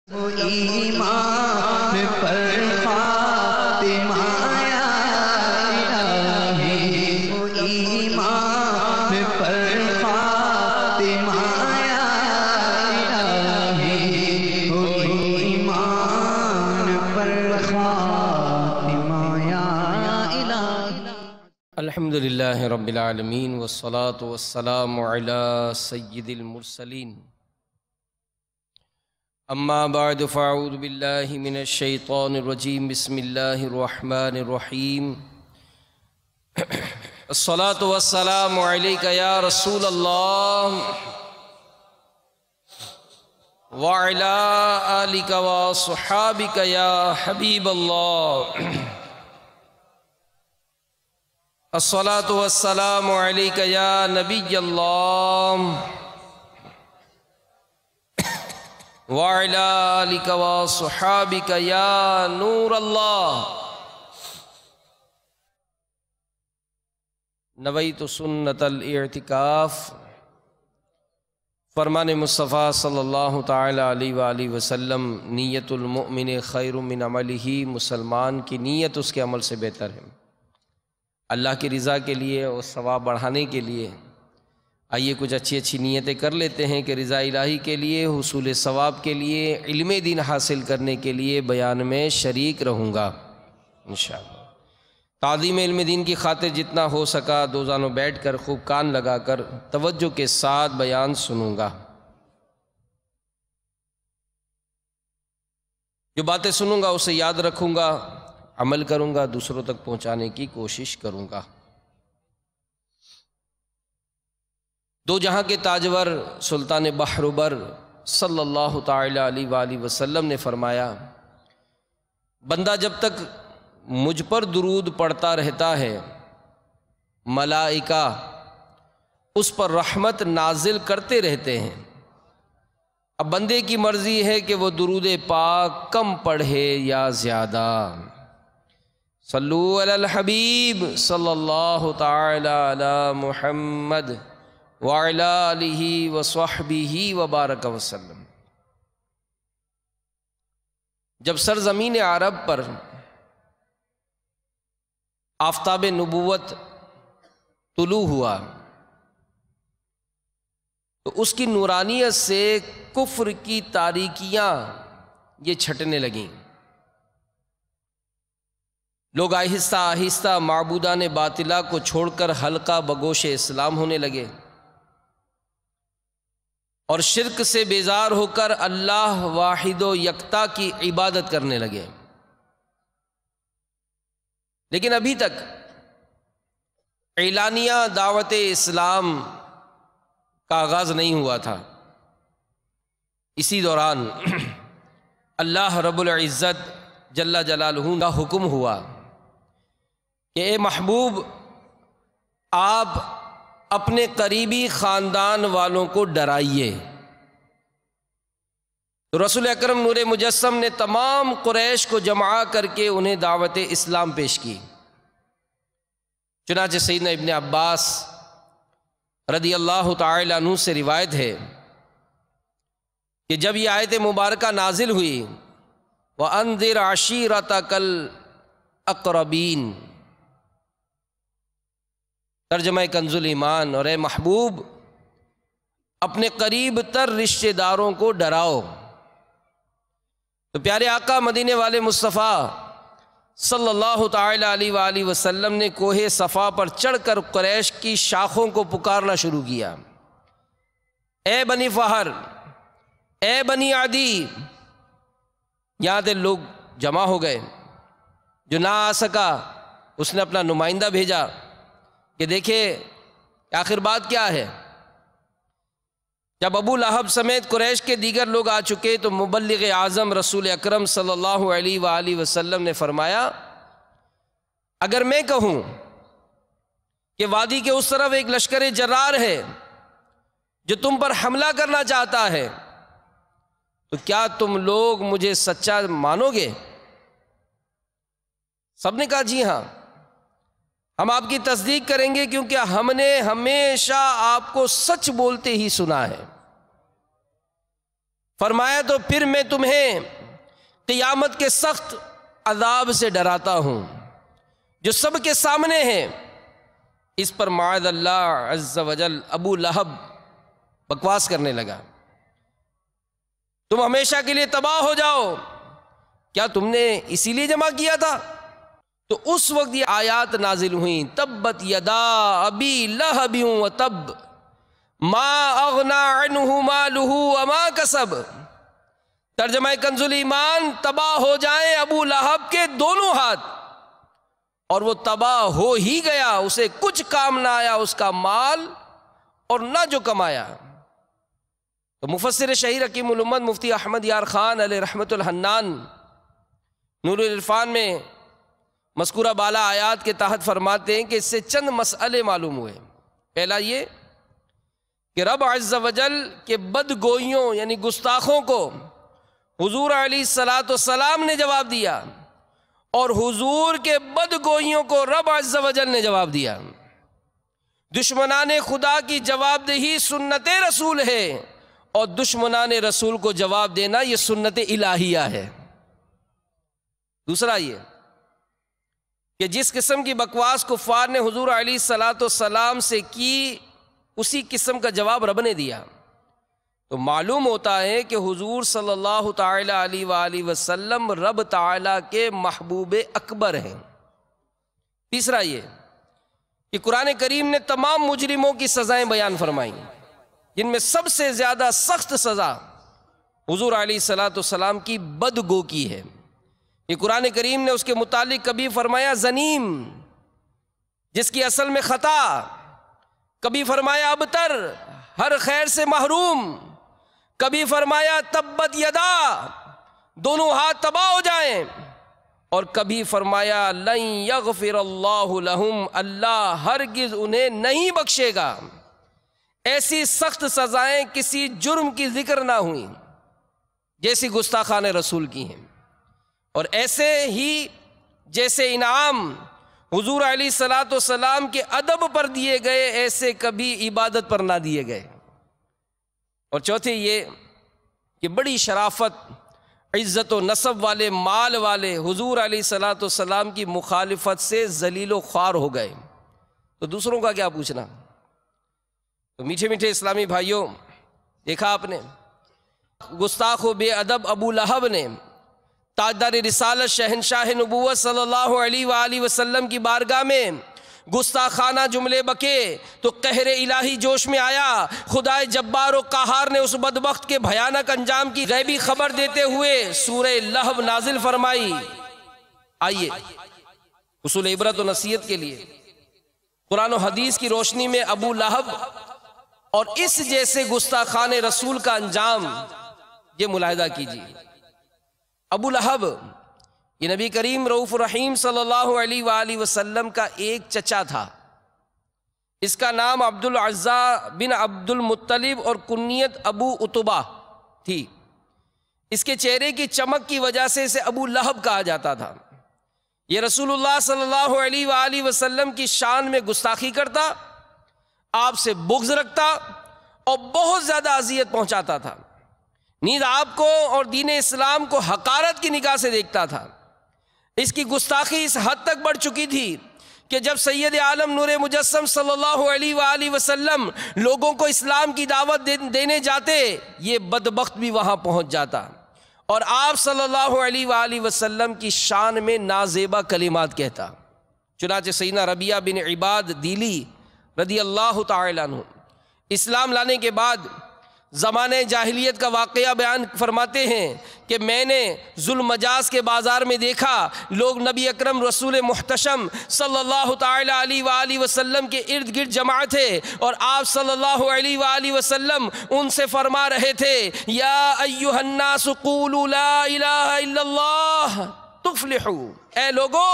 ایمان پر فاطمہ یا الہی، ایمان پر فاطمہ یا الہی، ایمان پر فاطمہ یا الہی۔ الحمدللہ رب العالمین والصلاة والسلام علی سید المرسلین، اما بعد فاعوذ باللہ من الشیطان الرجیم، بسم اللہ الرحمن الرحیم۔ الصلاة والسلام علیک یا رسول اللہ وعلی آلک وصحابک یا حبیب اللہ۔ الصلاة والسلام علیک یا نبی اللہ وعلی آلک وصحابک یا نور اللہ۔ نویت سنت الاعتکاف، فرمان مصطفیٰ صلی اللہ تعالی علیہ وآلہ وسلم، نیت المؤمن خیر من عملہ، مسلمان کی نیت اس کے عمل سے بہتر ہے۔ اللہ کی رضا کے لیے اور ثواب بڑھانے کے لیے آئیے کچھ اچھی نیتیں کر لیتے ہیں کہ رضا الہی کے لیے، حصول ثواب کے لیے، علم دین حاصل کرنے کے لیے بیان میں شریک رہوں گا انشاءاللہ۔ تعظیم علم دین کی خاطر جتنا ہو سکا دو زانوں بیٹھ کر خوب کان لگا کر توجہ کے ساتھ بیان سنوں گا۔ جو باتیں سنوں گا اسے یاد رکھوں گا، عمل کروں گا، دوسروں تک پہنچانے کی کوشش کروں گا۔ دو جہاں کے تاجور سلطان بحر صلی اللہ تعالی علیہ وآلہ وسلم نے فرمایا، بندہ جب تک مجھ پر درود پڑھتا رہتا ہے ملائکہ اس پر رحمت نازل کرتے رہتے ہیں۔ اب بندے کی مرضی ہے کہ وہ درود پاک کم پڑھے یا زیادہ۔ صلو علی الحبیب صلی اللہ تعالی علی محمد وعلی آلہ وصحبہ وبارک وسلم۔ جب سرزمین عرب پر آفتاب نبوت طلوع ہوا تو اس کی نورانیت سے کفر کی تاریکیاں یہ چھٹنے لگیں۔ لوگ آہستہ آہستہ معبودان باطلہ کو چھوڑ کر حلقہ بگوش اسلام ہونے لگے اور شرک سے بیزار ہو کر اللہ واحد و یکتا کی عبادت کرنے لگے۔ لیکن ابھی تک اعلانیہ دعوت اسلام کا آغاز نہیں ہوا تھا۔ اسی دوران اللہ رب العزت جل جلالہ کا حکم ہوا کہ اے محبوب، آپ اپنے قریبی خاندان والوں کو ڈرائیے۔ تو رسول اکرم نور مجسم نے تمام قریش کو جمع کر کے انہیں دعوت اسلام پیش کی۔ چنانچہ سیدنا ابن عباس رضی اللہ تعالی عنہ سے روایت ہے کہ جب یہ آیت مبارکہ نازل ہوئی وَأَنذِرْ عَشِيرَتَكَ الْأَقْرَبِينَ، ترجمہ کنز ایمان، اور اے محبوب اپنے قریب تر رشتہ داروں کو ڈراؤ۔ تو پیارے آقا مدینے والے مصطفیٰ صلی اللہ تعالی علیہ وآلہ وسلم نے کوہ صفا پر چڑھ کر قریش کی شاخوں کو پکارنا شروع کیا، اے بنی فہر، اے بنی عدی۔ یہاں تک لوگ جمع ہو گئے۔ جو نہ آ سکا اس نے اپنا نمائندہ بھیجا کہ دیکھے آخر بات کیا ہے۔ جب ابو لہب سمیت قریش کے دیگر لوگ آ چکے تو مبلغ اعظم رسول اکرم صلی اللہ علیہ وآلہ وسلم نے فرمایا، اگر میں کہوں کہ وادی کے اس طرف ایک لشکر جرار ہے جو تم پر حملہ کرنا چاہتا ہے تو کیا تم لوگ مجھے سچا مانو گے؟ سب نے کہا جی ہاں، ہم آپ کی تصدیق کریں گے کیونکہ ہم نے ہمیشہ آپ کو سچ بولتے ہی سنا ہے۔ فرمایا تو پھر میں تمہیں قیامت کے سخت عذاب سے ڈراتا ہوں جو سب کے سامنے ہے۔ اس پر معاذ اللہ عز وجل ابو لہب بکواس کرنے لگا، تم ہمیشہ کے لیے تباہ ہو جاؤ، کیا تم نے اسی لیے جمع کیا تھا؟ تو اس وقت یہ آیات نازل ہوئیں، تبت یدا ابی لہب وتب ما اغنی عنہ مالہ وما کسب۔ ترجمہ کنز الایمان، تباہ ہو جائیں ابو لہب کے دونوں ہاتھ، اور وہ تباہ ہو ہی گیا، اسے کچھ کام نہ آیا اس کا مال اور نہ جو کمایا۔ تو مفسر شہیر حکیم الامت مفتی احمد یار خان علیہ رحمت الحنان نور العرفان میں مذکورہ بالا آیات کے تحت فرماتے ہیں کہ اس سے چند مسئلے معلوم ہوئے۔ پہلا یہ کہ رب عز و جل کے بدگوئیوں یعنی گستاخوں کو حضور علیہ الصلاۃ والسلام نے جواب دیا، اور حضور کے بدگوئیوں کو رب عز و جل نے جواب دیا۔ دشمنان خدا کی جواب دہی سنت رسول ہے، اور دشمنان رسول کو جواب دینا یہ سنت الہیہ ہے۔ دوسرا یہ کہ جس قسم کی بکواس کفار نے حضور علیہ الصلاۃ والسلام سے کی، اسی قسم کا جواب رب نے دیا۔ تو معلوم ہوتا ہے کہ حضور صلی اللہ تعالی علیہ وآلہ وسلم رب تعالی کے محبوب اکبر ہیں۔ تیسرا یہ کہ قرآن کریم نے تمام مجرموں کی سزائیں بیان فرمائیں، جن میں سب سے زیادہ سخت سزا حضور علیہ الصلاۃ والسلام کی بدگو کی ہے۔ یہ قرآن کریم نے اس کے متعلق کبھی فرمایا زنیم، جس کی اصل میں خطا، کبھی فرمایا ابتر، ہر خیر سے محروم، کبھی فرمایا تبت یدا، دونوں ہاتھ تباہ ہو جائیں، اور کبھی فرمایا لن یغفر اللہ لہم، اللہ ہرگز انہیں نہیں بخشے گا۔ ایسی سخت سزائیں کسی جرم کی ذکر نہ ہوئیں جیسی گستاخان رسول کی ہیں، اور ایسے ہی جیسے انعام حضور علیہ الصلاۃ والسلام کے ادب پر دیے گئے، ایسے کبھی عبادت پر نہ دیے گئے۔ اور چوتھے یہ کہ بڑی شرافت، عزت و نسب والے، مال والے حضور علیہ الصلاۃ والسلام کی مخالفت سے ذلیل و خوار ہو گئے، تو دوسروں کا کیا پوچھنا۔ تو میٹھے میٹھے اسلامی بھائیوں، دیکھا آپ نے گستاخ و بے ادب ابو لہب نے تاجدار رسالت شہنشاہ نبوت صلی اللہ علیہ وآلہ وسلم کی بارگاہ میں گستاخانہ جملے بکے تو قہر الہی جوش میں آیا۔ خدائے جبار و قہار نے اس بدبخت کے بھیانک انجام کی غیبی خبر دیتے ہوئے سورہ لہب نازل فرمائی۔ آئیے اصول عبرت و نصیحت کے لیے قرآن و حدیث کی روشنی میں ابو لہب اور اس جیسے گستاخان رسول کا انجام یہ ملاحظہ کیجیے۔ ابو لہب یہ نبی کریم رؤوف الرحیم صلی اللہ علیہ وآلہ وسلم کا ایک چچا تھا۔ اس کا نام عبد العزا بن عبد المطلب اور کنیت ابو عتبہ تھی۔ اس کے چہرے کی چمک کی وجہ سے اسے ابو لہب کہا جاتا تھا۔ یہ رسول اللہ صلی اللہ علیہ وآلہ وسلم کی شان میں گستاخی کرتا، آپ سے بغض رکھتا اور بہت زیادہ اذیت پہنچاتا تھا۔ نیز آپ کو اور دین اسلام کو حقارت کی نگاہ سے دیکھتا تھا۔ اس کی گستاخی اس حد تک بڑھ چکی تھی کہ جب سید عالم نور مجسم صلی اللہ علیہ وآلہ وسلم لوگوں کو اسلام کی دعوت دینے جاتے، یہ بدبخت بھی وہاں پہنچ جاتا اور آپ صلی اللہ علیہ وآلہ وسلم کی شان میں نازیبا کلمات کہتا۔ چنانچہ سیدنا ربیعہ بن عباد دیلی رضی اللہ تعالی عنہ اسلام لانے کے بعد زمانے جاہلیت کا واقعہ بیان فرماتے ہیں کہ میں نے ذوالمجاز کے بازار میں دیکھا لوگ نبی اکرم رسول محتشم صلی اللہ تعالی علیہ وآلہ وسلم کے ارد گرد جمع تھے، اور آپ صلی اللہ علیہ وآلہ وسلم ان سے فرما رہے تھے یا ایھا الناس قولوا لا الہ الا اللہ تفلحوا، اے لوگو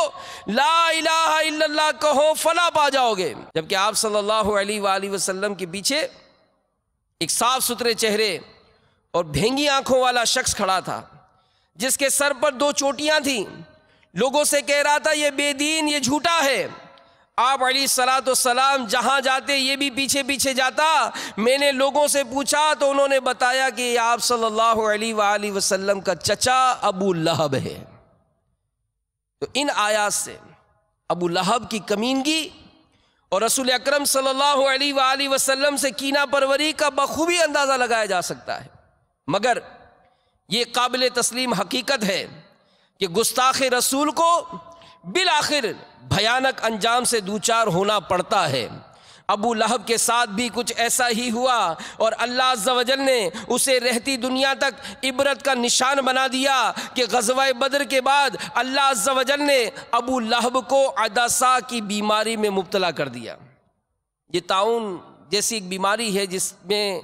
لا الہ الا اللہ کہو فلاح پا جاؤ گے۔ جبکہ آپ صلی اللہ علیہ وآلہ وسلم کے پیچھے ایک صاف ستھرے چہرے اور بھینگی آنکھوں والا شخص کھڑا تھا جس کے سر پر 2 چوٹیاں تھیں۔ لوگوں سے کہہ رہا تھا یہ بے دین، یہ جھوٹا ہے۔ آپ علیہ الصلوۃ والسلام جہاں جاتے یہ بھی پیچھے پیچھے جاتا. میں نے لوگوں سے پوچھا تو انہوں نے بتایا کہ آپ صلی اللہ علیہ وآلہ وسلم کا چچا ابو لہب ہے. تو ان آیات سے ابو لہب کی کمینگی اور رسول اکرم صلی اللہ علیہ وآلہ وسلم سے کینہ پروری کا بخوبی اندازہ لگایا جا سکتا ہے. مگر یہ قابل تسلیم حقیقت ہے کہ گستاخ رسول کو بالآخر بھیانک انجام سے دوچار ہونا پڑتا ہے. ابو لہب کے ساتھ بھی کچھ ایسا ہی ہوا اور اللہ عز و جل نے اسے رہتی دنیا تک عبرت کا نشان بنا دیا کہ غزوہ بدر کے بعد اللہ عز و جل نے ابو لہب کو عدسہ کی بیماری میں مبتلا کر دیا. یہ طاعون جیسی ایک بیماری ہے جس میں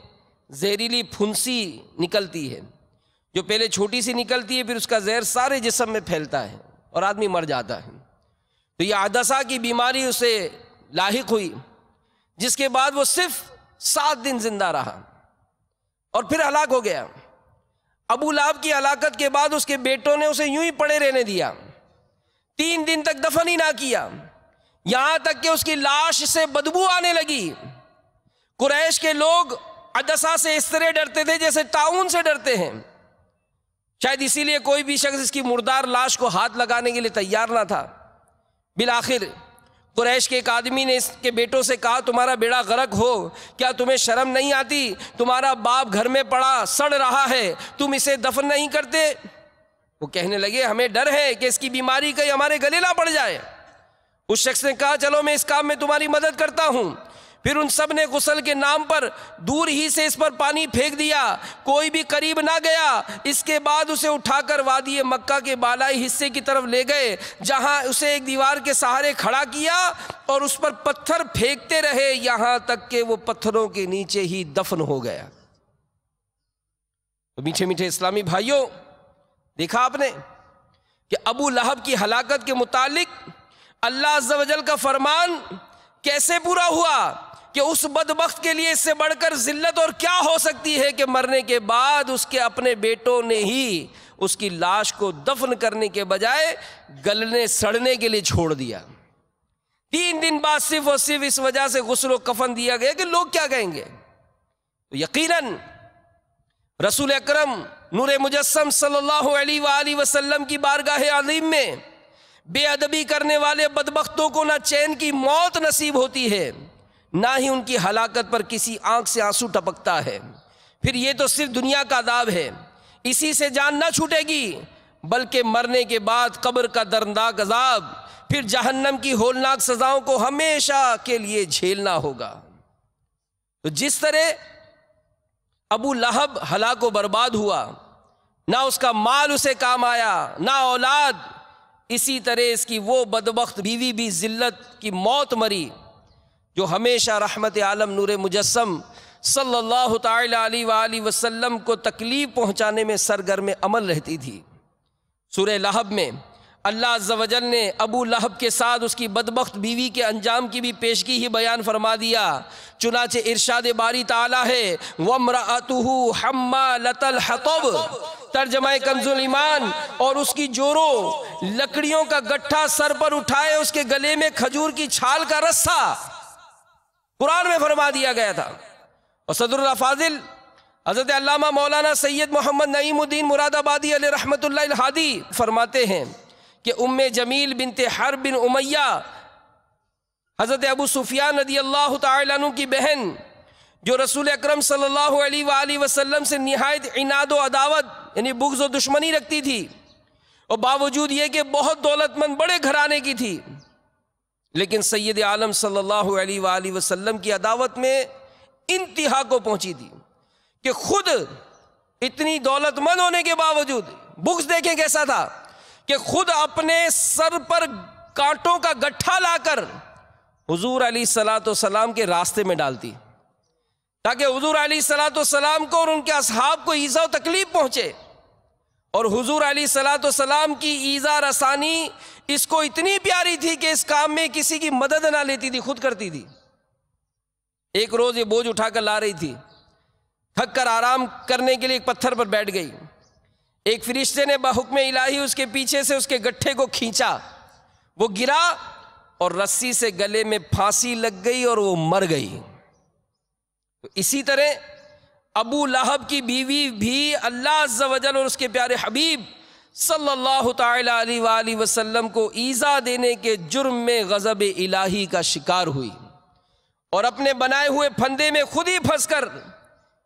زہریلی پھنسی نکلتی ہے، جو پہلے چھوٹی سی نکلتی ہے، پھر اس کا زہر سارے جسم میں پھیلتا ہے اور آدمی مر جاتا ہے. تو یہ عدسہ کی بیماری اسے لاحق ہوئی، جس کے بعد وہ صرف 7 دن زندہ رہا اور پھر ہلاک ہو گیا. ابو لہب کی ہلاکت کے بعد اس کے بیٹوں نے اسے یوں ہی پڑے رہنے دیا، 3 دن تک دفن ہی نہ کیا، یہاں تک کہ اس کی لاش سے بدبو آنے لگی. قریش کے لوگ عدسہ سے اس طرح ڈرتے تھے جیسے طاعون سے ڈرتے ہیں. شاید اسی لیے کوئی بھی شخص اس کی مردار لاش کو ہاتھ لگانے کے لیے تیار نہ تھا. بالآخر قریش کے ایک آدمی نے اس کے بیٹوں سے کہا تمہارا بیڑا غرق ہو، کیا تمہیں شرم نہیں آتی؟ تمہارا باپ گھر میں پڑا سڑ رہا ہے، تم اسے دفن نہیں کرتے؟ وہ کہنے لگے ہمیں ڈر ہے کہ اس کی بیماری کہیں ہمارے گلے نہ پڑ جائے. اس شخص نے کہا چلو میں اس کام میں تمہاری مدد کرتا ہوں. پھر ان سب نے غسل کے نام پر دور ہی سے اس پر پانی پھینک دیا، کوئی بھی قریب نہ گیا. اس کے بعد اسے اٹھا کر وادی مکہ کے بالائی حصے کی طرف لے گئے، جہاں اسے ایک دیوار کے سہارے کھڑا کیا اور اس پر پتھر پھینکتے رہے یہاں تک کہ وہ پتھروں کے نیچے ہی دفن ہو گیا. تو میٹھے میٹھے اسلامی بھائیوں، دیکھا آپ نے کہ ابو لہب کی ہلاکت کے متعلق اللہ عز و جل کا فرمان کیسے پورا ہوا کہ اس بدبخت کے لیے اس سے بڑھ کر ذلت اور کیا ہو سکتی ہے کہ مرنے کے بعد اس کے اپنے بیٹوں نے ہی اس کی لاش کو دفن کرنے کے بجائے گلنے سڑنے کے لیے چھوڑ دیا. 3 دن بعد صرف اور صرف اس وجہ سے غسل و کفن دیا گیا کہ لوگ کیا کہیں گے. تو یقیناً رسول اکرم نور مجسم صلی اللہ علیہ وآلہ وسلم کی بارگاہ عظیم میں بے ادبی کرنے والے بدبختوں کو نہ چین کی موت نصیب ہوتی ہے، نہ ہی ان کی ہلاکت پر کسی آنکھ سے آنسو ٹپکتا ہے. پھر یہ تو صرف دنیا کا عذاب ہے، اسی سے جان نہ چھوٹے گی، بلکہ مرنے کے بعد قبر کا دردناک عذاب، پھر جہنم کی ہولناک سزاؤں کو ہمیشہ کے لیے جھیلنا ہوگا. تو جس طرح ابو لہب ہلاک و برباد ہوا، نہ اس کا مال اسے کام آیا نہ اولاد، اسی طرح اس کی وہ بدبخت بیوی بھی ذلت کی موت مری جو ہمیشہ رحمت عالم نور مجسم صلی اللہ تعالی علیہ وآلہ وسلم کو تکلیف پہنچانے میں سرگرم عمل رہتی تھی. سورہ لہب میں اللہ عز و جل نے ابو لہب کے ساتھ اس کی بدبخت بیوی کے انجام کی بھی پیشگی ہی بیان فرما دیا. چنانچہ ارشاد باری تعالیٰ ہے وَامْرَأَتُهُ حَمَّالَةَ الْحَطَبِ، ترجمہ کنز ایمان، اور اس کی جورو لکڑیوں کا گٹھا سر پر اٹھائے اس کے گلے میں کھجور کی چھال کا رسہ، قرآن میں فرما دیا گیا تھا. اور صدر الافاضل حضرت علامہ مولانا سید محمد نعیم الدین مراد آبادی علیہ رحمۃ اللہ الہادی فرماتے ہیں کہ ام جمیل بنت حرب بن امیہ حضرت ابو سفیان رضی اللہ تعالی عنہ کی بہن، جو رسول اکرم صلی اللہ علیہ وآلہ وسلم سے نہایت عناد و عداوت یعنی بغض و دشمنی رکھتی تھی، اور باوجود یہ کہ بہت دولت مند بڑے گھرانے کی تھی، لیکن سید عالم صلی اللہ علیہ وآلہ وسلم کی عداوت میں انتہا کو پہنچی تھی کہ خود اتنی دولت مند ہونے کے باوجود بغض دیکھیں کیسا تھا کہ خود اپنے سر پر کانٹوں کا گٹھا لا کر حضور علیہ الصلوۃ والسلام کے راستے میں ڈالتی تاکہ حضور علیہ الصلوۃ والسلام کو اور ان کے اصحاب کو ایذا و تکلیف پہنچے. اور حضور علیہ الصلوۃ والسلام کی ایذا رسانی اس کو اتنی پیاری تھی کہ اس کام میں کسی کی مدد نہ لیتی تھی، خود کرتی تھی. ایک روز یہ بوجھ اٹھا کر لا رہی تھی، تھک کر آرام کرنے کے لیے ایک پتھر پر بیٹھ گئی. ایک فرشتے نے بحکم الہی اس کے پیچھے سے اس کے گٹھے کو کھینچا، وہ گرا اور رسی سے گلے میں پھانسی لگ گئی اور وہ مر گئی۔ تو اسی طرح ابو لہب کی بیوی بھی اللہ عز و جل اور اس کے پیارے حبیب صلی اللہ تعالی علیہ وآلہ وسلم کو ایذا دینے کے جرم میں غضب الہی کا شکار ہوئی اور اپنے بنائے ہوئے پھندے میں خود ہی پھنس کر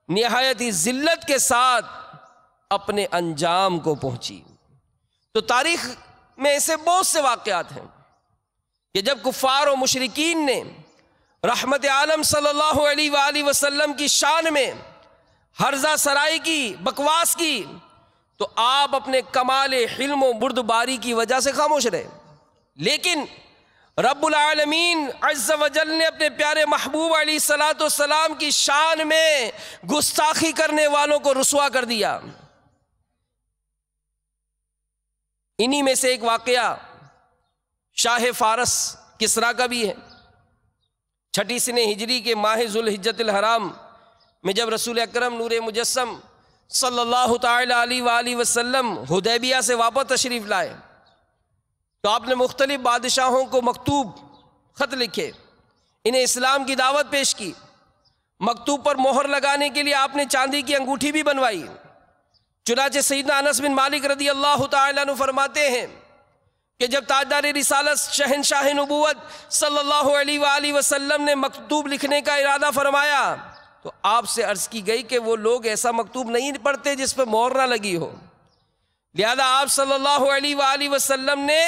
نہایت ہی ذلت کے ساتھ اپنے انجام کو پہنچی۔ تو تاریخ میں ایسے بہت سے واقعات ہیں کہ جب کفار و مشرکین نے رحمت عالم صلی اللہ علیہ وآلہ وسلم کی شان میں ہرزہ سرائی کی، بکواس کی، تو آپ اپنے کمال حلم و بردباری کی وجہ سے خاموش رہے، لیکن رب العالمین عز و جل نے اپنے پیارے محبوب علیہ الصلوۃ والسلام کی شان میں گستاخی کرنے والوں کو رسوا کر دیا۔ انہی میں سے ایک واقعہ شاہ فارس کسریٰ کا بھی ہے۔ 6 سنہ ہجری کے ماہ ذوالحجۃ الحرام میں جب رسول اکرم نور مجسم صلی اللہ تعالی علیہ وآلہ وسلم حدیبیہ سے واپس تشریف لائے تو آپ نے مختلف بادشاہوں کو مکتوب خط لکھے، انہیں اسلام کی دعوت پیش کی۔ مکتوب پر مہر لگانے کے لیے آپ نے چاندی کی انگوٹھی بھی بنوائی۔ چنانچہ سیدنا انس بن مالک رضی اللہ تعالیٰ عنہ فرماتے ہیں کہ جب تاجدار رسالت شہنشاہ نبوت صلی اللہ علیہ وآلہ وسلم نے مکتوب لکھنے کا ارادہ فرمایا تو آپ سے عرض کی گئی کہ وہ لوگ ایسا مکتوب نہیں پڑھتے جس پہ مہر نہ لگی ہو، لہذا آپ صلی اللہ علیہ وآلہ وسلم نے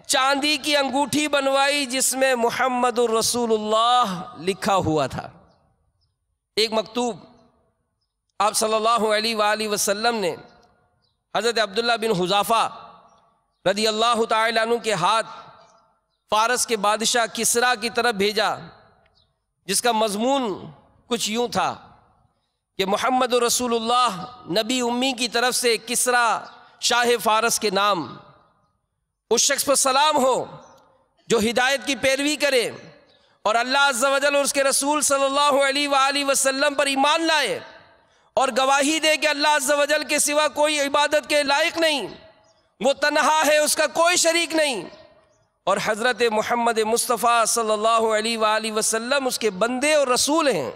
چاندی کی انگوٹھی بنوائی جس میں محمد الرسول اللہ لکھا ہوا تھا۔ ایک مکتوب آپ صلی اللہ علیہ وآلہ وسلم نے حضرت عبداللہ بن حذافہ رضی اللہ تعالی عنہ کے ہاتھ فارس کے بادشاہ کسریٰ کی طرف بھیجا، جس کا مضمون کچھ یوں تھا کہ محمد رسول اللہ نبی امی کی طرف سے کسریٰ شاہ فارس کے نام، اس شخص پر سلام ہو جو ہدایت کی پیروی کرے اور اللہ عز و جل اور اس کے رسول صلی اللہ علیہ وآلہ وسلم پر ایمان لائے اور گواہی دے کہ اللہ عز و جل کے سوا کوئی عبادت کے لائق نہیں، وہ تنہا ہے، اس کا کوئی شریک نہیں، اور حضرت محمد مصطفیٰ صلی اللہ علیہ وآلہ وسلم اس کے بندے اور رسول ہیں۔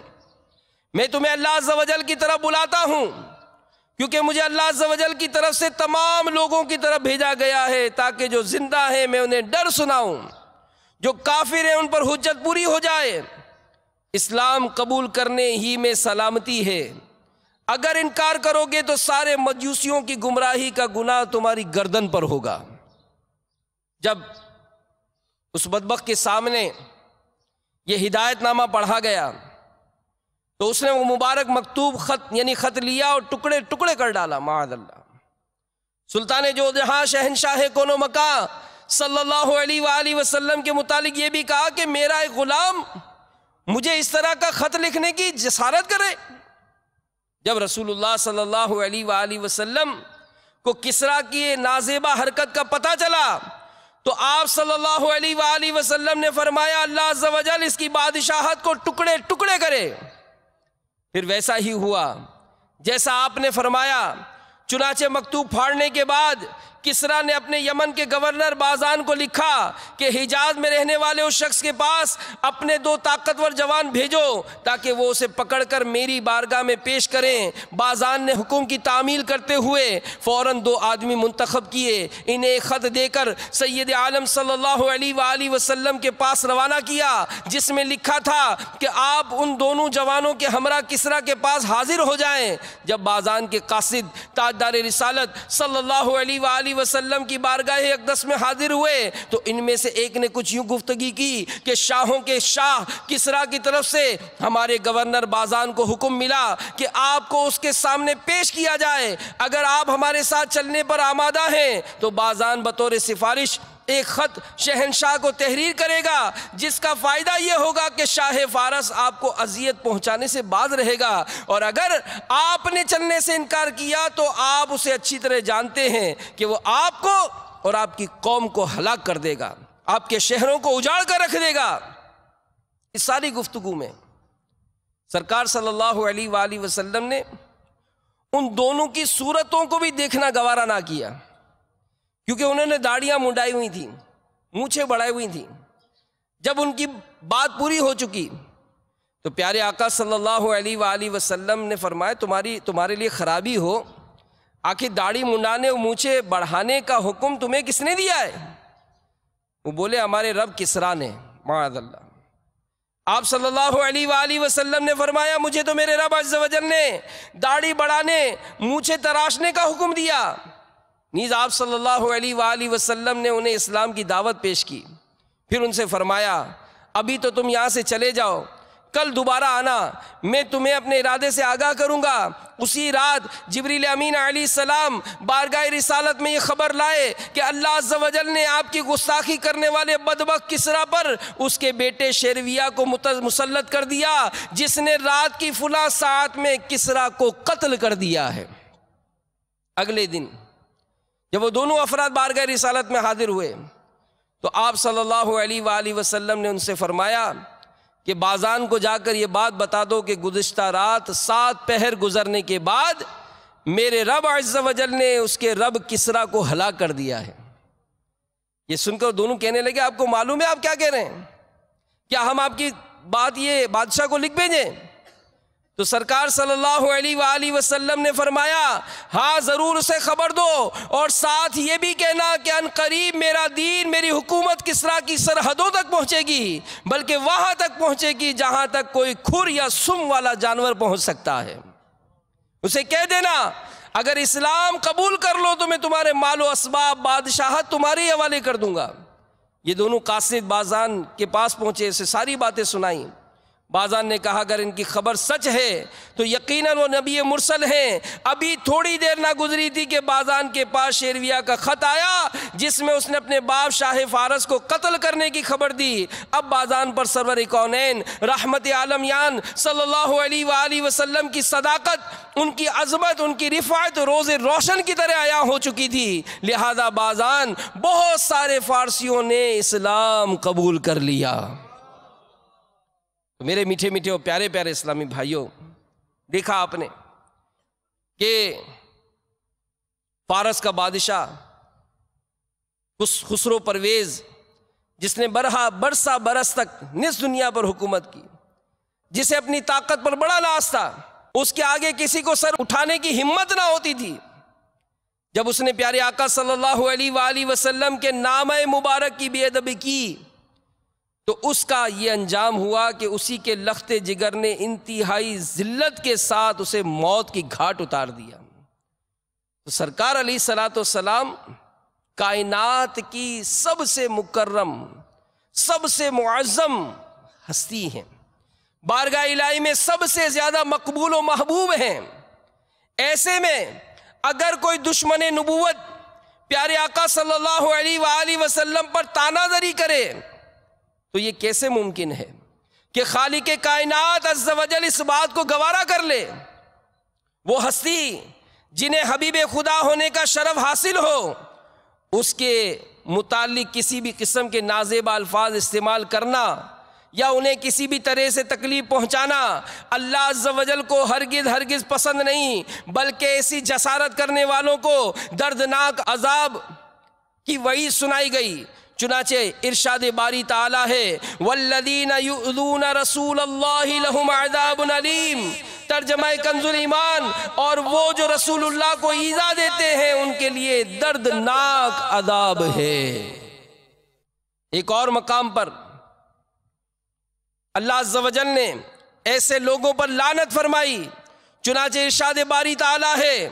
میں تمہیں اللہ عز و جل کی طرف بلاتا ہوں کیونکہ مجھے اللہ عز و جل کی طرف سے تمام لوگوں کی طرف بھیجا گیا ہے تاکہ جو زندہ ہیں میں انہیں ڈر سناؤں، جو کافر ہیں ان پر حجت پوری ہو جائے۔ اسلام قبول کرنے ہی میں سلامتی ہے، اگر انکار کرو گے تو سارے مجوسیوں کی گمراہی کا گناہ تمہاری گردن پر ہوگا۔ جب اس بدبخت کے سامنے یہ ہدایت نامہ پڑھا گیا تو اس نے وہ مبارک مکتوب خط یعنی خط لیا اور ٹکڑے ٹکڑے کر ڈالا، معاذ اللہ۔ سلطان جو جہاں شہنشاہ کون و مکان صلی اللہ علیہ وآلہ وسلم کے متعلق یہ بھی کہا کہ میرا ایک غلام مجھے اس طرح کا خط لکھنے کی جسارت کرے۔ جب رسول اللہ صلی اللہ علیہ وآلہ وسلم کو کسریٰ کی نازیبا حرکت کا پتہ چلا تو آپ صلی اللہ علیہ وآلہ وسلم نے فرمایا اللہ عز و جل اس کی بادشاہت کو ٹکڑے ٹکڑے کرے۔ پھر ویسا ہی ہوا جیسا آپ نے فرمایا، چنانچہ مکتوب پھاڑنے کے بعد کسریٰ نے اپنے یمن کے گورنر بازان کو لکھا کہ حجاز میں رہنے والے اس شخص کے پاس اپنے 2 طاقتور جوان بھیجو تاکہ وہ اسے پکڑ کر میری بارگاہ میں پیش کریں۔ بازان نے حکم کی تعمیل کرتے ہوئے فوراً 2 آدمی منتخب کیے، انہیں ایک خط دے کر سید عالم صلی اللہ علیہ وآلہ وسلم کے پاس روانہ کیا جس میں لکھا تھا کہ آپ ان دونوں جوانوں کے ہمراہ کسریٰ کے پاس حاضر ہو جائیں۔ جب بازان کے قاصد تاجدار رسالت صلی اللہ علیہ وآلہ وسلم کی بارگاہ اقدس میں حاضر ہوئے تو ان میں سے ایک نے کچھ یوں گفتگی کی کہ شاہوں کے شاہ کسریٰ کی طرف سے ہمارے گورنر بازان کو حکم ملا کہ آپ کو اس کے سامنے پیش کیا جائے، اگر آپ ہمارے ساتھ چلنے پر آمادہ ہیں تو بازان بطور سفارش ایک خط شہنشاہ کو تحریر کرے گا جس کا فائدہ یہ ہوگا کہ شاہ فارس آپ کو اذیت پہنچانے سے باز رہے گا، اور اگر آپ نے چلنے سے انکار کیا تو آپ اسے اچھی طرح جانتے ہیں کہ وہ آپ کو اور آپ کی قوم کو ہلاک کر دے گا، آپ کے شہروں کو اجاڑ کر رکھ دے گا۔ اس ساری گفتگو میں سرکار صلی اللہ علیہ وآلہ وسلم نے ان دونوں کی صورتوں کو بھی دیکھنا گوارا نہ کیا، کیونکہ انہوں نے داڑیاں منڈائی ہوئی تھیں، مونچھیں بڑھائی ہوئی تھیں، جب ان کی بات پوری ہو چکی تو پیارے آقا صلی اللہ علیہ وآلہ وسلم نے فرمایا تمہارے لیے خرابی ہو، آخر داڑھی منڈانے اور مونچھیں بڑھانے کا حکم تمہیں کس نے دیا ہے؟ وہ بولے ہمارے رب کسریٰ نے، معاذ اللہ۔ آپ صلی اللہ علیہ وآلہ وسلم نے فرمایا مجھے تو میرے رب عز و جل نے داڑھی بڑھانے مونچھیں تراشنے کا حکم دیا۔ نیز آپ صلی اللہ علیہ وآلہ وسلم نے انہیں اسلام کی دعوت پیش کی، پھر ان سے فرمایا ابھی تو تم یہاں سے چلے جاؤ، کل دوبارہ آنا، میں تمہیں اپنے ارادے سے آگاہ کروں گا۔ اسی رات جبریل امین علیہ السلام بارگاہ رسالت میں یہ خبر لائے کہ اللہ عز و جل نے آپ کی گستاخی کرنے والے بدبخت کسریٰ پر اس کے بیٹے شیرویہ کو مسلط کر دیا، جس نے رات کی فلاں ساعت میں کسریٰ کو قتل کر دیا ہے۔ اگلے دن جب وہ دونوں افراد بارگاہ رسالت میں حاضر ہوئے تو آپ صلی اللہ علیہ وآلہ وسلم نے ان سے فرمایا کہ بازان کو جا کر یہ بات بتا دو کہ گزشتہ رات 7 پہر گزرنے کے بعد میرے رب عز و جل نے اس کے رب کسریٰ کو ہلاک کر دیا ہے۔ یہ سن کر دونوں کہنے لگے آپ کو معلوم ہے آپ کیا کہہ رہے ہیں؟ کیا ہم آپ کی بات یہ بادشاہ کو لکھ بھیجیں؟ تو سرکار صلی اللہ علیہ وآلہ وسلم نے فرمایا ہاں ضرور اسے خبر دو، اور ساتھ یہ بھی کہنا کہ ان قریب میرا دین، میری حکومت کسریٰ کی سرحدوں تک پہنچے گی، بلکہ وہاں تک پہنچے گی جہاں تک کوئی کھر یا سم والا جانور پہنچ سکتا ہے۔ اسے کہہ دینا اگر اسلام قبول کر لو تو میں تمہارے مال و اسباب بادشاہت تمہارے حوالے کر دوں گا۔ یہ دونوں قاصد بازان کے پاس پہنچے، اسے ساری باتیں سنائیں۔ بازان نے کہا اگر ان کی خبر سچ ہے تو یقیناً وہ نبی مرسل ہیں۔ ابھی تھوڑی دیر نہ گزری تھی کہ بازان کے پاس شیرویہ کا خط آیا جس میں اس نے اپنے باپ شاہ فارس کو قتل کرنے کی خبر دی۔ اب بازان پر سرور کونین رحمت عالمیان صلی اللہ علیہ وآلہ وسلم کی صداقت، ان کی عظمت، ان کی رفعت روز روشن کی طرح عیاں ہو چکی تھی، لہذا بازان بہت سارے فارسیوں نے اسلام قبول کر لیا۔ میرے میٹھے میٹھے اور پیارے پیارے اسلامی بھائیوں، دیکھا آپ نے کہ فارس کا بادشاہ خسرو پرویز، جس نے برسا برس تک نصف دنیا پر حکومت کی، جسے اپنی طاقت پر بڑا ناز تھا، اس کے آگے کسی کو سر اٹھانے کی ہمت نہ ہوتی تھی، جب اس نے پیارے آقا صلی اللہ علیہ وآلہ وسلم کے نامہ مبارک کی بے ادبی کی تو اس کا یہ انجام ہوا کہ اسی کے لخت جگر نے انتہائی ذلت کے ساتھ اسے موت کی گھاٹ اتار دیا۔ تو سرکار علیہ الصلوۃ والسلام کائنات کی سب سے مکرم، سب سے معظم ہستی ہیں، بارگاہ الہی میں سب سے زیادہ مقبول و محبوب ہیں۔ ایسے میں اگر کوئی دشمن نبوت پیارے آقا صلی اللہ علیہ وآلہ وسلم پر تانا زری کرے تو یہ کیسے ممکن ہے کہ خالق کائنات عز و جل اس بات کو گوارا کر لے؟ وہ ہستی جنہیں حبیب خدا ہونے کا شرف حاصل ہو، اس کے متعلق کسی بھی قسم کے نازیبا الفاظ استعمال کرنا یا انہیں کسی بھی طرح سے تکلیف پہنچانا اللہ عز و جل کو ہرگز پسند نہیں، بلکہ ایسی جسارت کرنے والوں کو دردناک عذاب کی وعید سنائی گئی۔ چنانچہ ارشاد باری تعالی ہے والذین یؤذون رسول اللہ لہم عذاب علیم، ترجمہ کنز ایمان، اور وہ جو رسول اللہ کو ایذا دیتے ہیں ان کے لیے دردناک عذاب ہے۔ ایک اور مقام پر اللہ عز و جل نے ایسے لوگوں پر لعنت فرمائی، چنانچہ ارشاد باری تعالی ہے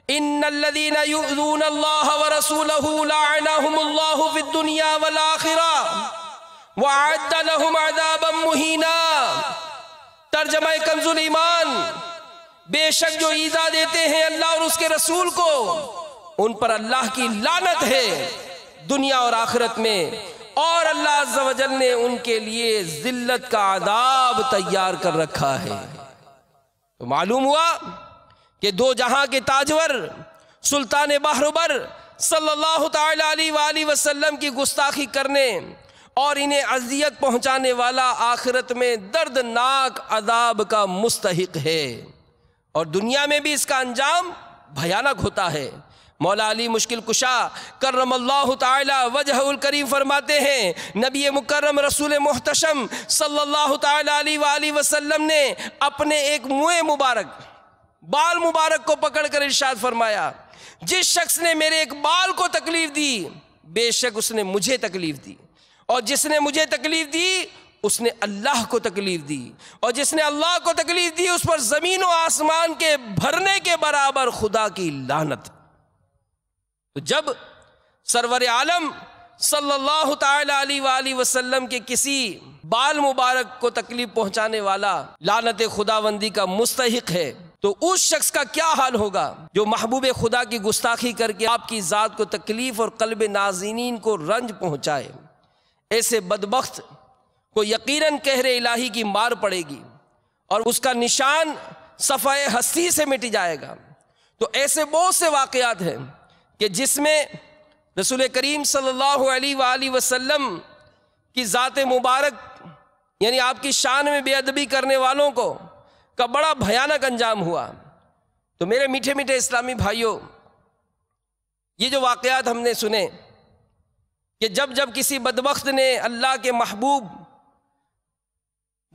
ان الذين يؤذون الله ورسوله لعنهم الله في الدنيا والآخرة وأعد لهم عذابا مهينا۔ ترجمہ کنز ایمان، بے شک جو ایذا دیتے ہیں اللہ اور اس کے رسول کو ان پر اللہ کی لعنت ہے دنیا اور آخرت میں، اور اللہ عز و جل نے ان کے لیے ذلت کا عذاب تیار کر رکھا ہے۔ تو معلوم ہوا کہ دو جہاں کے تاجور سلطان بحربر صلی اللہ تعالی علیہ وآلہ وسلم کی گستاخی کرنے اور انہیں اذیت پہنچانے والا آخرت میں دردناک عذاب کا مستحق ہے، اور دنیا میں بھی اس کا انجام بھیانک ہوتا ہے۔ مولا علی مشکل کشا کرم اللہ تعالی وجہ الکریم فرماتے ہیں، نبی مکرم رسول محتشم صلی اللہ تعالی علیہ وآلہ وسلم نے اپنے ایک منہ مبارک، بال مبارک کو پکڑ کر ارشاد فرمایا، جس شخص نے میرے ایک بال کو تکلیف دی بے شک اس نے مجھے تکلیف دی، اور جس نے مجھے تکلیف دی اس نے اللہ کو تکلیف دی، اور جس نے اللہ کو تکلیف دی اس پر زمین و آسمان کے بھرنے کے برابر خدا کی لعنت۔ تو جب سرور عالم صلی اللہ تعالی علیہ وآلہ وسلم کے کسی بال مبارک کو تکلیف پہنچانے والا لعنت خداوندی کا مستحق ہے، تو اس شخص کا کیا حال ہوگا جو محبوب خدا کی گستاخی کر کے آپ کی ذات کو تکلیف اور قلب نازنین کو رنج پہنچائے۔ ایسے بدبخت کو یقیناً قہر الہی کی مار پڑے گی اور اس کا نشان صفحہ ہستی سے مٹ جائے گا۔ تو ایسے بہت سے واقعات ہیں کہ جس میں رسول کریم صلی اللہ علیہ وآلہ وسلم کی ذات مبارک یعنی آپ کی شان میں بے ادبی کرنے والوں کو کا بڑا بھیانک انجام ہوا۔ تو میرے میٹھے میٹھے اسلامی بھائیوں، یہ جو واقعات ہم نے سنے کہ جب کسی بدبخت نے اللہ کے محبوب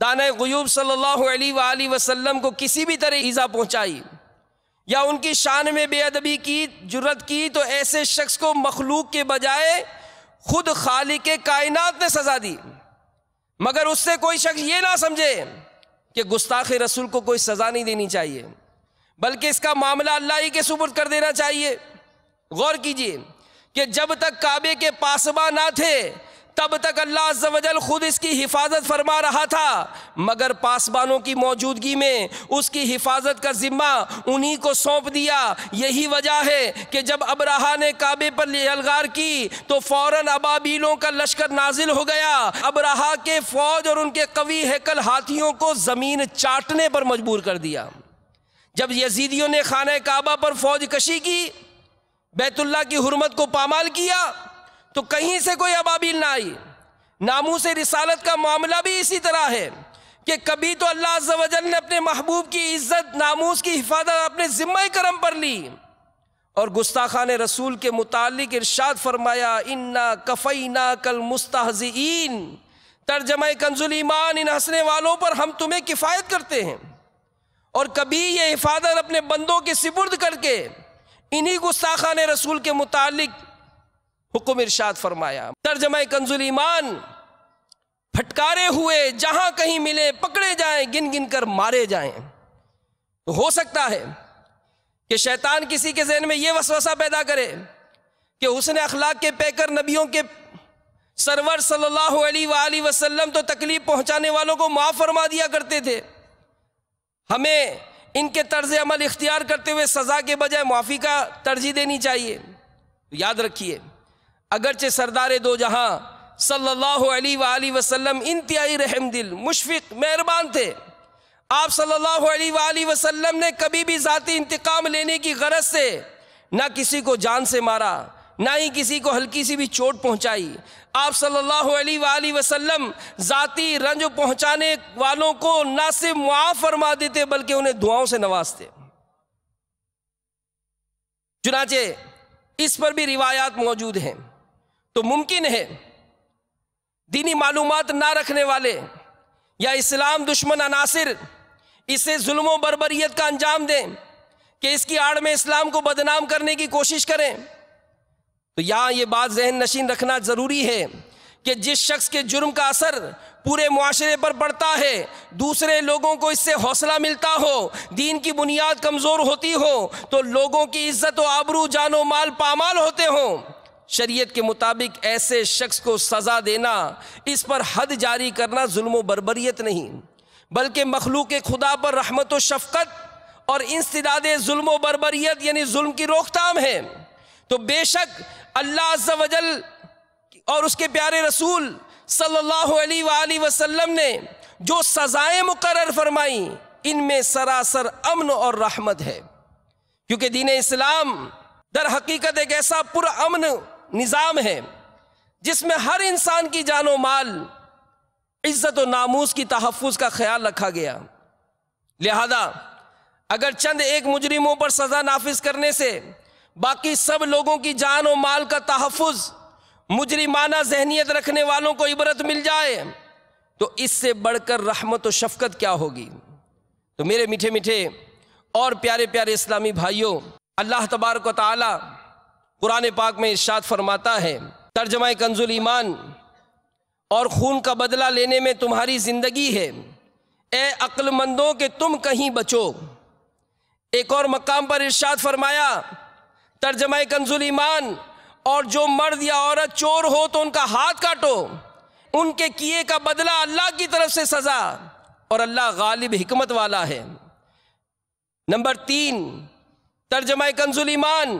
دانۂ غیوب صلی اللہ علیہ وآلہ وسلم کو کسی بھی طرح ایذا پہنچائی یا ان کی شان میں بے ادبی کی، جرت کی، تو ایسے شخص کو مخلوق کے بجائے خود خالق کائنات نے سزا دی، مگر اس سے کوئی شخص یہ نہ سمجھے کہ گستاخ رسول کو کوئی سزا نہیں دینی چاہیے، بلکہ اس کا معاملہ اللہ ہی کے سپرد کر دینا چاہیے۔ غور کیجئے کہ جب تک کعبے کے پاسباں نہ تھے تب تک اللہ عز و جل خود اس کی حفاظت فرما رہا تھا، مگر پاسبانوں کی موجودگی میں اس کی حفاظت کا ذمہ انہی کو سونپ دیا۔ یہی وجہ ہے کہ جب ابرہہ نے کعبے پر یلغار کی تو فوراً ابابیلوں کا لشکر نازل ہو گیا، ابرہہ کے فوج اور ان کے قوی ہیکل ہاتھیوں کو زمین چاٹنے پر مجبور کر دیا۔ جب یزیدیوں نے خانہ کعبہ پر فوج کشی کی، بیت اللہ کی حرمت کو پامال کیا، تو کہیں سے کوئی ابابیل نہ آئی۔ ناموس رسالت کا معاملہ بھی اسی طرح ہے کہ کبھی تو اللہ عز و جل نے اپنے محبوب کی عزت، ناموس کی حفاظت اپنے ذمہ کرم پر لی، اور گستاخان رسول کے متعلق ارشاد فرمایا، اِنَّا كَفَيْنَاكَ الْمُسْتَهْزِئِينَ، ترجمہ کنز ایمان، ان ہنسنے والوں پر ہم تمہیں کفایت کرتے ہیں۔ اور کبھی یہ حفاظت اپنے بندوں کے سپرد کر کے انہی گستاخان رسول کے متعلق حکم ارشاد فرمایا۔ ترجمہ کنز ایمان، پھٹکارے ہوئے جہاں کہیں ملے پکڑے جائیں، گن گن کر مارے جائیں۔ تو ہو سکتا ہے کہ شیطان کسی کے ذہن میں یہ وسوسہ پیدا کرے کہ حسن اخلاق کے پیکر نبیوں کے سرور صلی اللہ علیہ وآلہ وسلم تو تکلیف پہنچانے والوں کو معاف فرما دیا کرتے تھے، ہمیں ان کے طرز عمل اختیار کرتے ہوئے سزا کے بجائے معافی کا ترجیح دینی چاہیے۔ یاد رکھیے، اگرچہ سردار دو جہاں صلی اللہ علیہ وآلہ وسلم انتہائی رحم دل، مشفق، مہربان تھے، آپ صلی اللہ علیہ وآلہ وسلم نے کبھی بھی ذاتی انتقام لینے کی غرض سے نہ کسی کو جان سے مارا، نہ ہی کسی کو ہلکی سی بھی چوٹ پہنچائی۔ آپ صلی اللہ علیہ وآلہ وسلم ذاتی رنج پہنچانے والوں کو نہ صرف معاف فرما دیتے بلکہ انہیں دعاؤں سے نوازتے۔ چنانچہ اس پر بھی روایات موجود ہیں۔ تو ممکن ہے دینی معلومات نہ رکھنے والے یا اسلام دشمن عناصر اسے ظلم و بربریت کا انجام دیں کہ اس کی آڑ میں اسلام کو بدنام کرنے کی کوشش کریں۔ تو یہاں یہ بات ذہن نشین رکھنا ضروری ہے کہ جس شخص کے جرم کا اثر پورے معاشرے پر پڑتا ہے، دوسرے لوگوں کو اس سے حوصلہ ملتا ہو، دین کی بنیاد کمزور ہوتی ہو، تو لوگوں کی عزت و آبرو، جان و مال پامال ہوتے ہوں، شریعت کے مطابق ایسے شخص کو سزا دینا، اس پر حد جاری کرنا ظلم و بربریت نہیں بلکہ مخلوق خدا پر رحمت و شفقت اور انسداد ظلم و بربریت یعنی ظلم کی روک تھام ہے۔ تو بے شک اللہ عز و جل اور اس کے پیارے رسول صلی اللہ علیہ وآلہ وسلم نے جو سزائیں مقرر فرمائیں ان میں سراسر امن اور رحمت ہے، کیونکہ دین اسلام در حقیقت ایک ایسا پرامن نظام ہے جس میں ہر انسان کی جان و مال، عزت و ناموس کی تحفظ کا خیال رکھا گیا۔ لہذا اگر چند ایک مجرموں پر سزا نافذ کرنے سے باقی سب لوگوں کی جان و مال کا تحفظ مجرمانہ ذہنیت رکھنے والوں کو عبرت مل جائے تو اس سے بڑھ کر رحمت و شفقت کیا ہوگی؟ تو میرے میٹھے میٹھے اور پیارے پیارے اسلامی بھائیوں، اللہ تبارک و تعالی قرآن پاک میں ارشاد فرماتا ہے، ترجمہ کنز ایمان، اور خون کا بدلہ لینے میں تمہاری زندگی ہے، اے عقل مندوں کہ تم کہیں بچو۔ ایک اور مقام پر ارشاد فرمایا، ترجمہ کنز ایمان، اور جو مرد یا عورت چور ہو تو ان کا ہاتھ کاٹو، ان کے کیے کا بدلہ اللہ کی طرف سے سزا، اور اللہ غالب حکمت والا ہے۔ نمبر 3، ترجمہ کنز ایمان،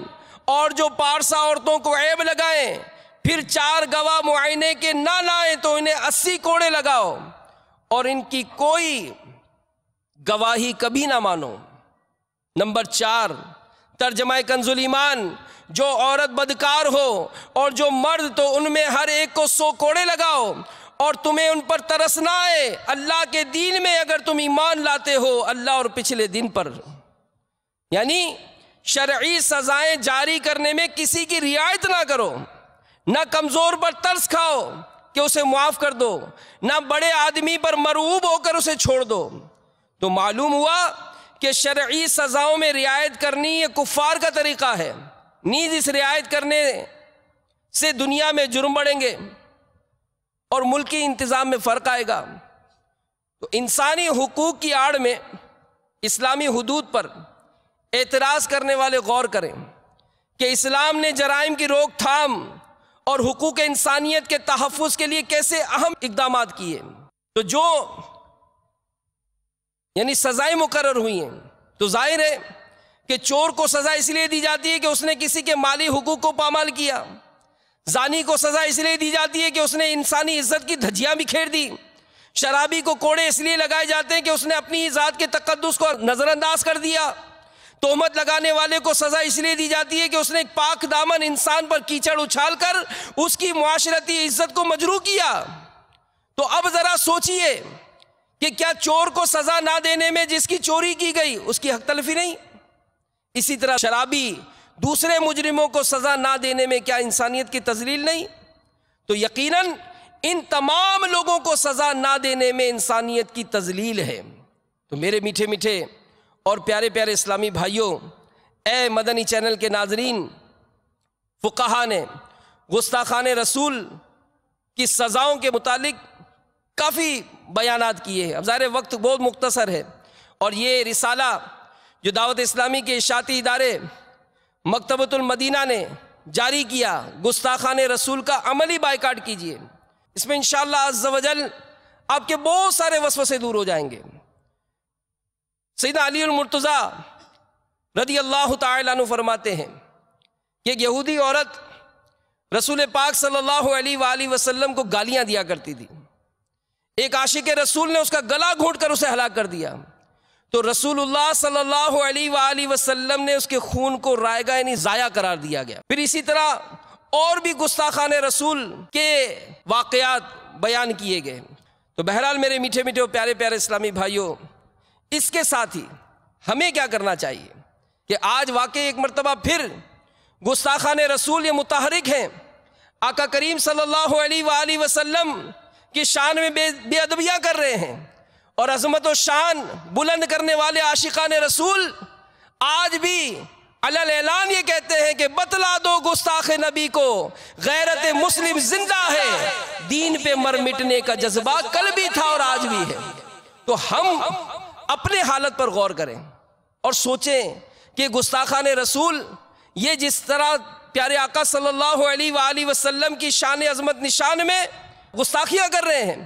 اور جو پارسا عورتوں کو عیب لگائیں پھر 4 گواہ معائنے کے نہ لائیں تو انہیں 80 کوڑے لگاؤ اور ان کی کوئی گواہی کبھی نہ مانو۔ نمبر 4، ترجمہ کنز ایمان، جو عورت بدکار ہو اور جو مرد تو ان میں ہر ایک کو 100 کوڑے لگاؤ، اور تمہیں ان پر ترس نہ آئے اللہ کے دین میں اگر تم ایمان لاتے ہو، اللہ اور پچھلے دن پر۔ یعنی شرعی سزائیں جاری کرنے میں کسی کی رعایت نہ کرو، نہ کمزور پر ترس کھاؤ کہ اسے معاف کر دو، نہ بڑے آدمی پر مرعوب ہو کر اسے چھوڑ دو۔ تو معلوم ہوا کہ شرعی سزاؤں میں رعایت کرنی یہ کفار کا طریقہ ہے، نیز اس رعایت کرنے سے دنیا میں جرم بڑھیں گے اور ملکی انتظام میں فرق آئے گا۔ تو انسانی حقوق کی آڑ میں اسلامی حدود پر اعتراض کرنے والے غور کریں کہ اسلام نے جرائم کی روک تھام اور حقوق انسانیت کے تحفظ کے لیے کیسے اہم اقدامات کیے۔ تو جو یعنی سزائیں مقرر ہوئی ہیں، تو ظاہر ہے کہ چور کو سزا اس لیے دی جاتی ہے کہ اس نے کسی کے مالی حقوق کو پامال کیا، زانی کو سزا اس لیے دی جاتی ہے کہ اس نے انسانی عزت کی دھجیاں بکھیر دی، شرابی کو کوڑے اس لیے لگائے جاتے ہیں کہ اس نے اپنی ذات کے تقدس کو نظر انداز کر دیا، تہمت لگانے والے کو سزا اس لیے دی جاتی ہے کہ اس نے ایک پاک دامن انسان پر کیچڑ اچھال کر اس کی معاشرتی عزت کو مجروح کیا۔ تو اب ذرا سوچئے کہ کیا چور کو سزا نہ دینے میں جس کی چوری کی گئی اس کی حق تلفی نہیں؟ اسی طرح شرابی دوسرے مجرموں کو سزا نہ دینے میں کیا انسانیت کی تذلیل نہیں؟ تو یقیناً ان تمام لوگوں کو سزا نہ دینے میں انسانیت کی تذلیل ہے۔ تو میرے میٹھے میٹھے اور پیارے پیارے اسلامی بھائیوں، اے مدنی چینل کے ناظرین، فقہا نے گستاخان رسول کی سزاؤں کے متعلق کافی بیانات کیے ہیں۔ اب ظاہر وقت بہت مختصر ہے، اور یہ رسالہ جو دعوت اسلامی کے اشاعتی ادارے مکتبۃ المدینہ نے جاری کیا، گستاخان رسول کا عملی بائیکاٹ کیجیے، اس میں انشاءاللہ عز و جل آپ کے بہت سارے وسوسے دور ہو جائیں گے۔ سیدنا علی المرتضیٰ رضی اللہ تعالیٰ عنہ فرماتے ہیں کہ ایک یہودی عورت رسول پاک صلی اللہ علیہ وآلہ وسلم کو گالیاں دیا کرتی تھی، ایک عاشق رسول نے اس کا گلا گھونٹ کر اسے ہلاک کر دیا، تو رسول اللہ صلی اللہ علیہ وآلہ وسلم نے اس کے خون کو رائگہ یعنی ضائع قرار دیا گیا۔ پھر اسی طرح اور بھی گستاخان رسول کے واقعات بیان کیے گئے۔ تو بہرحال میرے میٹھے میٹھے اور پیارے پیارے اسلامی بھائیوں، اس کے ساتھ ہی ہمیں کیا کرنا چاہیے کہ آج واقعی ایک مرتبہ پھر گستاخان رسول یہ متحرک ہیں، آقا کریم صلی اللہ علیہ وآلہ وسلم کی شان میں بے ادبیاں کر رہے ہیں، اور عظمت و شان بلند کرنے والے عاشقان رسول آج بھی علل اعلان یہ کہتے ہیں کہ بتلا دو گستاخ نبی کو غیرت مسلم زندہ ہے، دین پہ مر مٹنے کا جذبہ کل بھی تھا اور آج بھی ہے۔ تو ہم اپنے حالت پر غور کریں اور سوچیں کہ گستاخان رسول یہ جس طرح پیارے آقا صلی اللہ علیہ وآلہ وسلم کی شان عظمت نشان میں گستاخیاں کر رہے ہیں،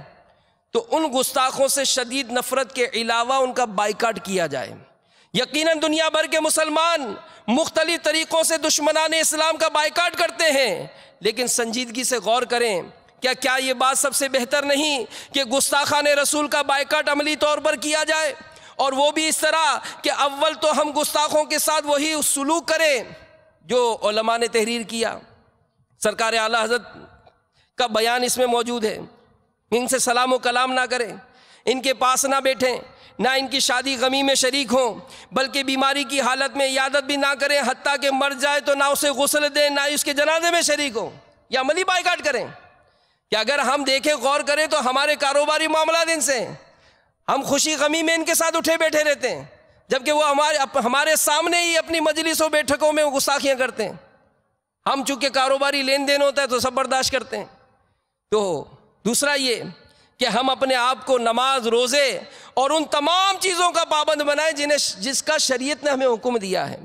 تو ان گستاخوں سے شدید نفرت کے علاوہ ان کا بائیکاٹ کیا جائے۔ یقیناً دنیا بھر کے مسلمان مختلف طریقوں سے دشمنان اسلام کا بائیکاٹ کرتے ہیں، لیکن سنجیدگی سے غور کریں، کیا یہ بات سب سے بہتر نہیں کہ گستاخان رسول کا بائیکاٹ عملی طور پر کیا جائے، اور وہ بھی اس طرح کہ اول تو ہم گستاخوں کے ساتھ وہی سلوک کریں جو علماء نے تحریر کیا، سرکار اعلیٰ حضرت کا بیان اس میں موجود ہے، ان سے سلام و کلام نہ کریں، ان کے پاس نہ بیٹھیں، نہ ان کی شادی غمی میں شریک ہوں، بلکہ بیماری کی حالت میں عیادت بھی نہ کریں، حتیٰ کہ مر جائے تو نہ اسے غسل دیں، نہ اس کے جنازے میں شریک ہوں، یا عملی بائیکاٹ کریں۔ کہ اگر ہم دیکھیں، غور کریں تو ہمارے کاروباری معاملات ان سے ہیں، ہم خوشی غمی میں ان کے ساتھ اٹھے بیٹھے رہتے ہیں، جبکہ وہ ہمارے سامنے ہی اپنی مجلسوں بیٹھکوں میں گستاخیاں کرتے ہیں۔ ہم چونکہ کاروباری لین دین ہوتا ہے تو سب برداشت کرتے ہیں۔ تو دوسرا یہ کہ ہم اپنے آپ کو نماز، روزے اور ان تمام چیزوں کا پابند بنائیں جس کا شریعت نے ہمیں حکم دیا ہے۔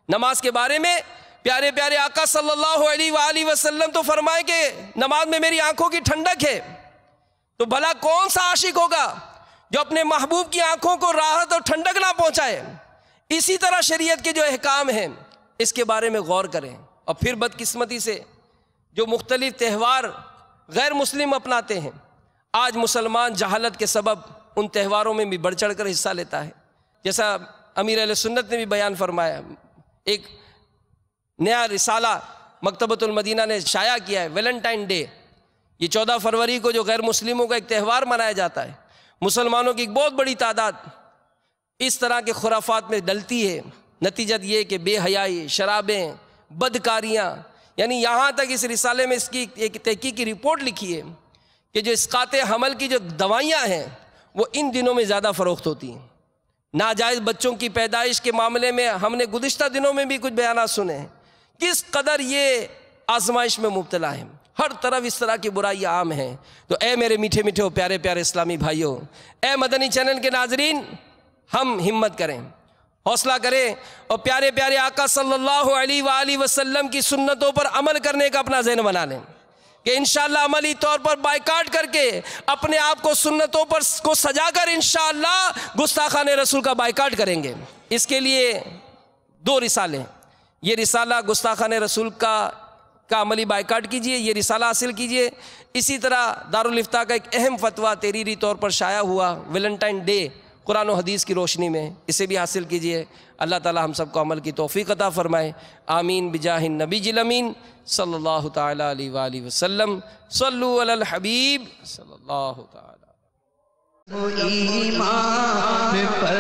نماز کے بارے میں پیارے پیارے آقا صلی اللہ علیہ وآلہ وسلم تو فرمائے کہ نماز میں میری آنکھوں کی ٹھنڈک ہے۔ تو بھلا کون سا عاشق ہوگا جو اپنے محبوب کی آنکھوں کو راحت اور ٹھنڈک نہ پہنچائے؟ اسی طرح شریعت کے جو احکام ہیں اس کے بارے میں غور کریں۔ اور پھر بدقسمتی سے جو مختلف تہوار غیر مسلم اپناتے ہیں، آج مسلمان جہالت کے سبب ان تہواروں میں بھی بڑھ چڑھ کر حصہ لیتا ہے۔ جیسا امیر اہل سنت نے بھی بیان فرمایا، ایک نیا رسالہ مکتبۃ المدینہ نے شائع کیا ہے، ویلنٹائن ڈے۔ یہ 14 فروری کو جو غیر مسلموں کا ایک تہوار منایا جاتا ہے، مسلمانوں کی ایک بہت بڑی تعداد اس طرح کے خرافات میں ڈلتی ہے۔ نتیجہ یہ کہ بے حیائی، شرابیں، بدکاریاں، یعنی یہاں تک اس رسالے میں اس کی ایک تحقیق کی رپورٹ لکھی ہے کہ جو اسقاط حمل کی جو دوائیاں ہیں وہ ان دنوں میں زیادہ فروخت ہوتی ہیں۔ ناجائز بچوں کی پیدائش کے معاملے میں ہم نے گزشتہ دنوں میں بھی کچھ بیانات سنے ہیں، کس قدر یہ آزمائش میں مبتلا ہے، ہر طرف اس طرح کی برائیاں عام ہیں۔ تو اے میرے میٹھے میٹھے اور پیارے پیارے اسلامی بھائیوں، اے مدنی چینل کے ناظرین، ہم ہمت کریں، حوصلہ کریں اور پیارے پیارے آقا صلی اللہ علیہ وآلہ وسلم کی سنتوں پر عمل کرنے کا اپنا ذہن بنا لیں کہ انشاءاللہ عملی طور پر بائیکاٹ کر کے اپنے آپ کو سنتوں پر کو سجا کر انشاءاللہ گستاخان رسول کا بائیکاٹ کریں گے۔ اس کے لیے 2 رسالے، یہ رسالہ گستاخان رسول کا عملی بائیکاٹ کیجئے، یہ رسالہ حاصل کیجئے۔ اسی طرح دارالافتاء کا ایک اہم فتویٰ تحریری طور پر شائع ہوا ویلنٹائن ڈے قرآن و حدیث کی روشنی میں، اسے بھی حاصل کیجئے۔ اللہ تعالی ہم سب کو عمل کی توفیق عطا فرمائے، آمین بجاہ النبی الامین صلی اللہ تعالی علیہ وآلہ وسلم۔ صلو علی الحبیب صلی اللہ تعالی۔ ایمان پر